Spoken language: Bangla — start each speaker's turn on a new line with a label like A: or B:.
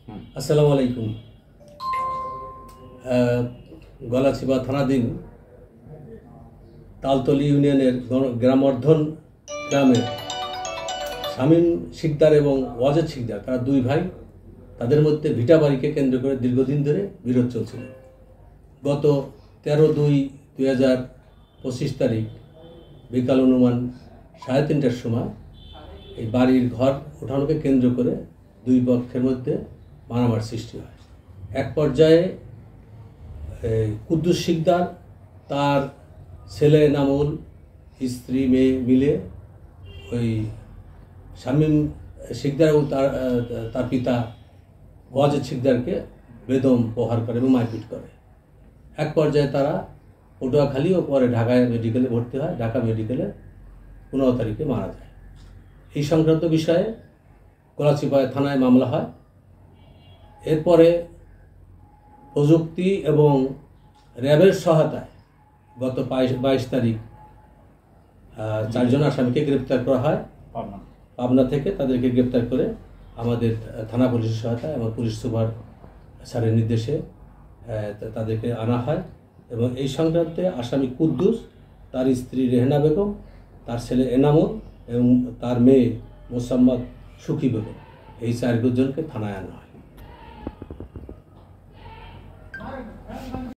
A: আসসালামু আলাইকুম। গলাচিপা থানাধীন তালতলী ইউনিয়নের গ্রামর্ধন গ্রামে শামীম শিকদার এবং ওয়াজেদ শিকদার, তারা দুই ভাই, তাদের মধ্যে ভিটা বাড়িকে কেন্দ্র করে দীর্ঘদিন ধরে বিরোধ চলছিল। গত 13/2/2025 তারিখ বিকাল অনুমান 3:30টার সময় এই বাড়ির ঘর উঠানোকে কেন্দ্র করে দুই পক্ষের মধ্যে মারামার সৃষ্টি হয়। এক পর্যায়ে কুদ্দুস শিকদার, তার ছেলে এনামুল, স্ত্রী মেয়ে মিলে ওই শামীম শিকদার এবং তার পিতা ওয়াজেদ শিকদারকে বেদম প্রহার করে এবং মারপিট করে। এক পর্যায়ে তারা পটুয়াখালী ও পরে ঢাকায় মেডিকেলে ভর্তি হয়। ঢাকা মেডিকেলে 15 তারিখে মারা যায়। এই সংক্রান্ত বিষয়ে গলাচিপায় থানায় মামলা হয়। এরপরে প্রযুক্তি এবং র্যাবের সহায়তায় গত 22 তারিখ 4 জন আসামিকে গ্রেপ্তার করা হয়। পাবনা থেকে তাদেরকে গ্রেপ্তার করে আমাদের থানা পুলিশের সহায়তায় এবং পুলিশ সুপার স্যারের নির্দেশে তাদেরকে আনা হয়। এবং এই সংক্রান্তে আসামি কুদ্দুস, তার স্ত্রী রেহেনা বেগম, তার ছেলে এনামুল এবং তার মেয়ে মোসাম্মদ সুখী বেগম, এই 4 জনকে থানায় আনা হয়।